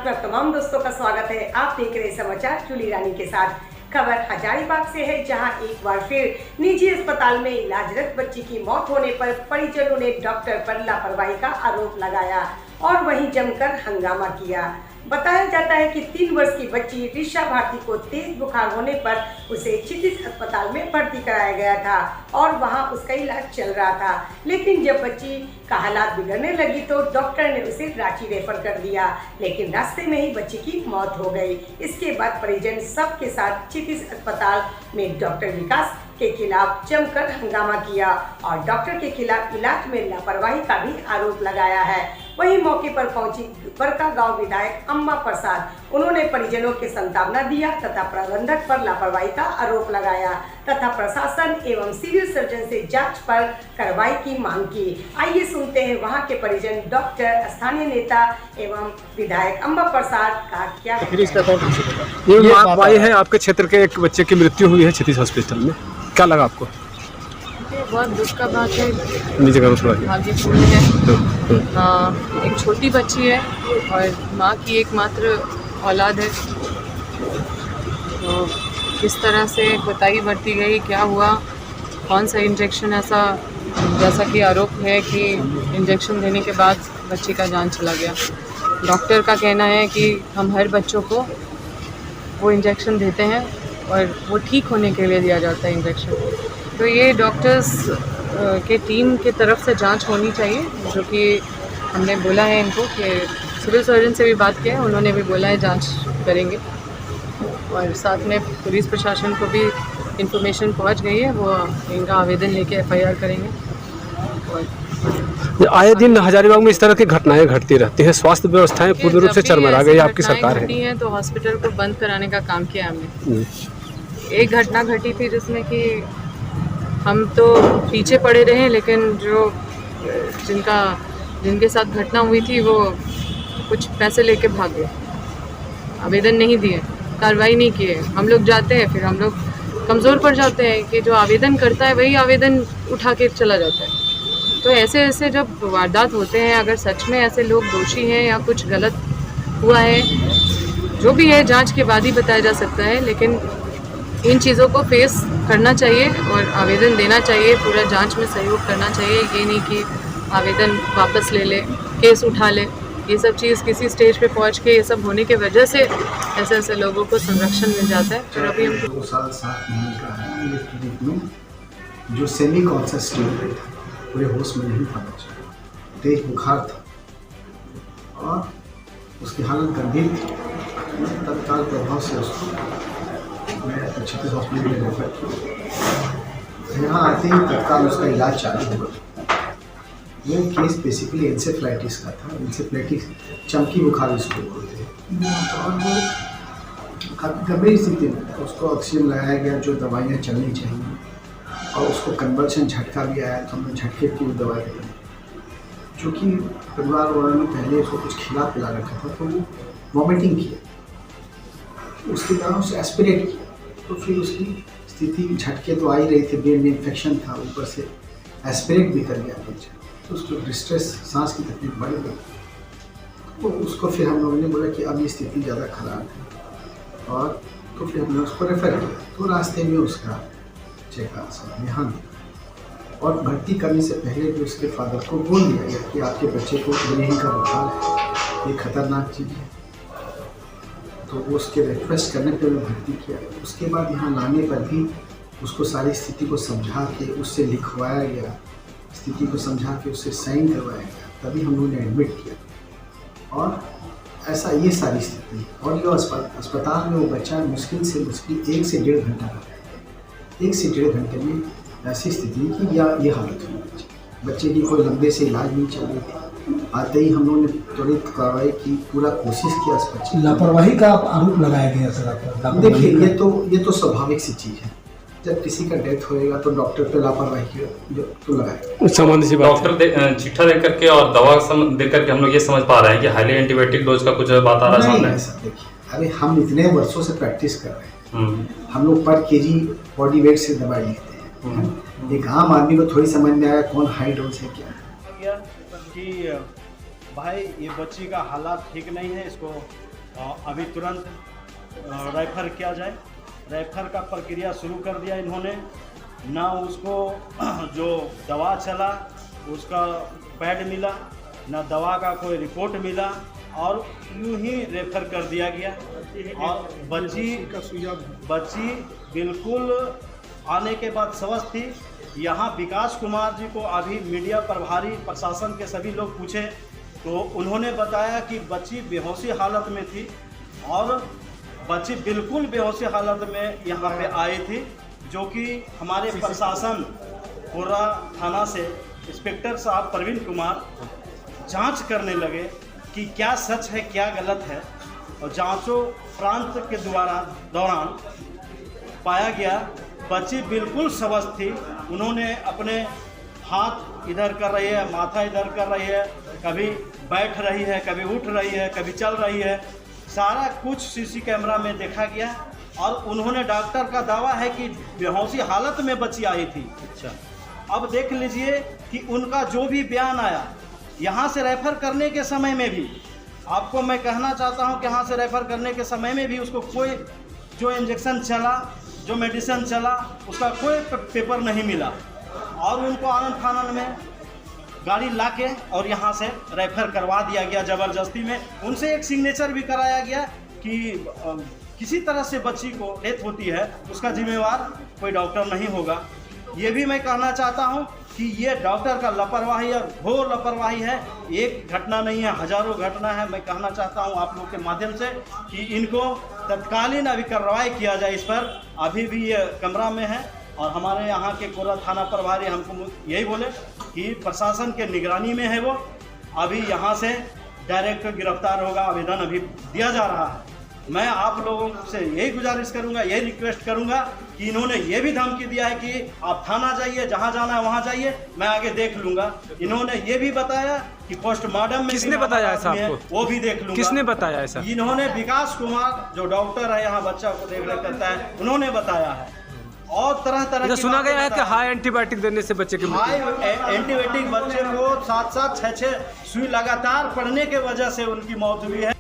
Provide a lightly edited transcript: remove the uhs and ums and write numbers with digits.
में तमाम दोस्तों का स्वागत है। आप देख रहे समाचार चुली रानी के साथ। खबर हजारीबाग से है, जहां एक बार फिर निजी अस्पताल में इलाजरत बच्ची की मौत होने पर परिजनों ने डॉक्टर पर लापरवाही का आरोप लगाया और वहीं जमकर हंगामा किया। बताया जाता है कि 3 वर्ष की बच्ची ऋषा भारती को तेज बुखार होने पर उसे क्षितिज अस्पताल में भर्ती कराया गया था और वहां उसका इलाज चल रहा था। लेकिन जब बच्ची का हालात बिगड़ने लगी तो डॉक्टर ने उसे रांची रेफर कर दिया, लेकिन रास्ते में ही बच्ची की मौत हो गई। इसके बाद परिजन सबके साथ क्षितिज अस्पताल में डॉक्टर विकास के खिलाफ जमकर हंगामा किया और डॉक्टर के खिलाफ इलाज में लापरवाही का भी आरोप लगाया है। वहीं मौके पर पहुंची बरका गांव विधायक अम्बा प्रसाद, उन्होंने परिजनों के सांत्वना दिया तथा प्रबंधक पर लापरवाही का आरोप लगाया तथा प्रशासन एवं सिविल सर्जन से जांच पर कार्रवाई की मांग की। आइए सुनते हैं वहां के परिजन, डॉक्टर, स्थानीय नेता एवं विधायक अम्बा प्रसाद का क्या कहना ये आप आए हैं, आपके क्षेत्र के एक बच्चे की मृत्यु हुई है क्षितिज हॉस्पिटल में, क्या लगा आपको? बहुत दुख का बात है। नीचे करो थोड़ा। भाग्यपूर्ण है। एक छोटी बच्ची है और माँ की एकमात्र औलाद है। तो किस तरह से कोताही बरती गई, क्या हुआ, कौन सा इंजेक्शन ऐसा, जैसा कि आरोप है कि इंजेक्शन देने के बाद बच्ची का जान चला गया। डॉक्टर का कहना है कि हम हर बच्चों को वो इंजेक्शन देते हैं और वो ठीक होने के लिए दिया जाता है इंजेक्शन। तो ये डॉक्टर्स के टीम के तरफ से जांच होनी चाहिए, जो कि हमने बोला है इनको कि सिविल सर्जन से भी बात किया है, उन्होंने भी बोला है जांच करेंगे और साथ में पुलिस प्रशासन को भी इंफॉर्मेशन पहुंच गई है, वो इनका आवेदन लेके एफआईआर करेंगे। और आए दिन हजारीबाग में इस तरह की घटनाएं घटती रहती हैं, स्वास्थ्य व्यवस्थाएं पूर्ण रूप से चरमरा गई, आपकी सरकार है तो हॉस्पिटल को बंद कराने का काम किया हमने। एक घटना घटी थी जिसमें कि हम तो पीछे पड़े रहे, लेकिन जो जिनके साथ घटना हुई थी वो कुछ पैसे लेके भाग गए, आवेदन नहीं दिए, कार्रवाई नहीं किए। हम लोग जाते हैं, फिर हम लोग कमज़ोर पड़ जाते हैं कि जो आवेदन करता है वही आवेदन उठा के चला जाता है। तो ऐसे जब वारदात होते हैं, अगर सच में ऐसे लोग दोषी हैं या कुछ गलत हुआ है, जो भी है जांच के बाद ही बताया जा सकता है, लेकिन इन चीज़ों को फेस करना चाहिए और आवेदन देना चाहिए, पूरा जांच में सहयोग करना चाहिए। ये नहीं कि आवेदन वापस ले ले, केस उठा ले। ये सब चीज़ किसी स्टेज पे पहुंच के ये सब होने की वजह से ऐसे लोगों को संरक्षण मिल जाता है। फिर अभी हम 2 साल 7 महीने का है ये ट्रीटमेंट, जो सेमी कॉन्शियस स्टेट में था, पूरे होश में नहीं पता चला, तेज बुखार था और उसकी हालत गंभीर थी। तत्काल प्रभाव से उसको मैं क्षितिज हॉस्पिटल में रेफर किया। यहाँ आते ही तत्काल उसका इलाज चालू हुआ। वो केस बेसिकली एंसेफ्लाइटिस का था। एंसेफ्लाइटिस चमकी बुखार इसको बोलते हैं और वो काफ़ी गंभीर स्थिति में उसको ऑक्सीजन लगाया गया, जो दवाइयाँ चलनी चाहिए, और उसको कन्वर्शन झटका भी आया तो हमने झटके की दवाई दी। चूँकि परिवार वालों ने पहले उसको कुछ खिला पिला रखा था तो वो वॉमिटिंग किया, उसके बाद उसे एस्पिरेट किया, तो फिर उसकी स्थिति झटके तो आ ही रही थी, ब्रेन में इन्फेक्शन था, ऊपर से एस्पिरेट भी कर गया बच्चा, तो उसको डिस्ट्रेस, सांस की तकलीफ बढ़ गई। तो उसको फिर हम लोगों ने बोला कि अब ये स्थिति ज़्यादा खराब है, और तो फिर हमने उसको रेफ़र किया। तो रास्ते में उसका चेकअप यहाँ दिया और भर्ती करने से पहले भी उसके फादर को बोल दिया गया कि आपके बच्चे को ब्रेन का बुखार है, ये खतरनाक चीज़ है। तो वो उसके रिक्वेस्ट करने पर भर्ती किया। उसके बाद यहाँ लाने पर भी उसको सारी स्थिति को समझा के उससे लिखवाया गया, स्थिति को समझा के उससे साइन करवाया गया, तभी हम लोगों ने एडमिट किया। और ऐसा ये सारी स्थिति, और जो अस्पताल में वो बच्चा मुश्किल से मुश्किल 1 से 1.5 घंटा रहा। 1 से 1.5 घंटे में ऐसी स्थिति कि ये हालत हुई बच्चे की, कोई लंबे से इलाज नहीं चल रही थी। आते ही हम लोगों ने त्वरित कार्रवाई की, पूरा कोशिश किया इस बच्चे। लापरवाही का आरोप लगाया गया सर। देखिए, ये तो स्वाभाविक सी चीज़ है, जब किसी का डेथ होएगा तो डॉक्टर पे लापरवाही की तो लगाएगा। डॉक्टर चिट्ठा दे करके और दवा दे करके हम लोग ये समझ पा रहे हैं कि हाईली एंटीबायोटिक डोज का कुछ बात आ रहा है सामने। देखिए, अरे हम इतने वर्षों से प्रैक्टिस कर रहे हैं, हम लोग पर केजी बॉडी वेट से दवाई लिखते हैं। एक आम आदमी को थोड़ी समझ में आया कौन हाई डोज है क्या कि भाई ये बच्ची का हालात ठीक नहीं है, इसको अभी तुरंत रेफर किया जाए। रेफर का प्रक्रिया शुरू कर दिया इन्होंने। ना उसको जो दवा चला उसका पैड मिला, ना दवा का कोई रिपोर्ट मिला, और यूं ही रेफर कर दिया गया। और बच्ची बिल्कुल आने के बाद स्वस्थ थी। यहाँ विकास कुमार जी को अभी मीडिया प्रभारी प्रशासन के सभी लोग पूछे तो उन्होंने बताया कि बच्ची बेहोशी हालत में थी, और बच्ची बिल्कुल बेहोशी हालत में यहाँ पे आई थी, जो कि हमारे प्रशासन पूरा थाना से इंस्पेक्टर साहब प्रवीण कुमार जांच करने लगे कि क्या सच है क्या गलत है। और जांचों प्रांत के दौरान पाया गया बच्ची बिल्कुल स्वस्थ थी। उन्होंने अपने हाथ इधर कर रही है, माथा इधर कर रही है, कभी बैठ रही है, कभी उठ रही है, कभी चल रही है, सारा कुछ सीसी कैमरा में देखा गया। और उन्होंने डॉक्टर का दावा है कि बेहोशी हालत में बच्ची आई थी। अच्छा, अब देख लीजिए कि उनका जो भी बयान आया यहाँ से रेफ़र करने के समय में भी, आपको मैं कहना चाहता हूँ कि यहाँ से रेफ़र करने के समय में भी उसको कोई जो इंजेक्शन चला, जो मेडिसिन चला, उसका कोई पेपर नहीं मिला। और उनको आनंद फानंद में गाड़ी लाके और यहाँ से रेफ़र करवा दिया गया ज़बरदस्ती में। उनसे एक सिग्नेचर भी कराया गया कि किसी तरह से बच्ची को डेथ होती है उसका जिम्मेवार कोई डॉक्टर नहीं होगा। ये भी मैं कहना चाहता हूँ कि ये डॉक्टर का लापरवाही और घोर लापरवाही है। एक घटना नहीं है, हजारों घटना है। मैं कहना चाहता हूँ आप लोग के माध्यम से कि इनको तत्कालीन अभी कार्रवाई किया जाए इस पर। अभी भी ये कमरा में है और हमारे यहाँ के कोरा थाना प्रभारी हमको यही बोले कि प्रशासन के निगरानी में है वो। अभी यहाँ से डायरेक्ट गिरफ्तार होगा, आवेदन अभी दिया जा रहा है। मैं आप लोगों से यही गुजारिश करूंगा, यही रिक्वेस्ट करूंगा कि इन्होंने ये भी धमकी दिया है कि आप थाना जाइए, जहां जाना है वहां जाइए, मैं आगे देख लूंगा। इन्होंने ये भी बताया कि पोस्टमार्टम में किसने बताया ऐसा आपको? वो भी देख लूंगा। किसने बताया ऐसा? इन्होंने विकास कुमार जो डॉक्टर है यहाँ बच्चा को देख रेख करता है, उन्होंने बताया है। और तरह तरह की सुना गया है कि हाई एंटीबायोटिक देने से बच्चे की हाई एंटीबायोटिक बच्चे को 7-7 6-6 सुई लगातार पड़ने के वजह से उनकी मौत हुई है।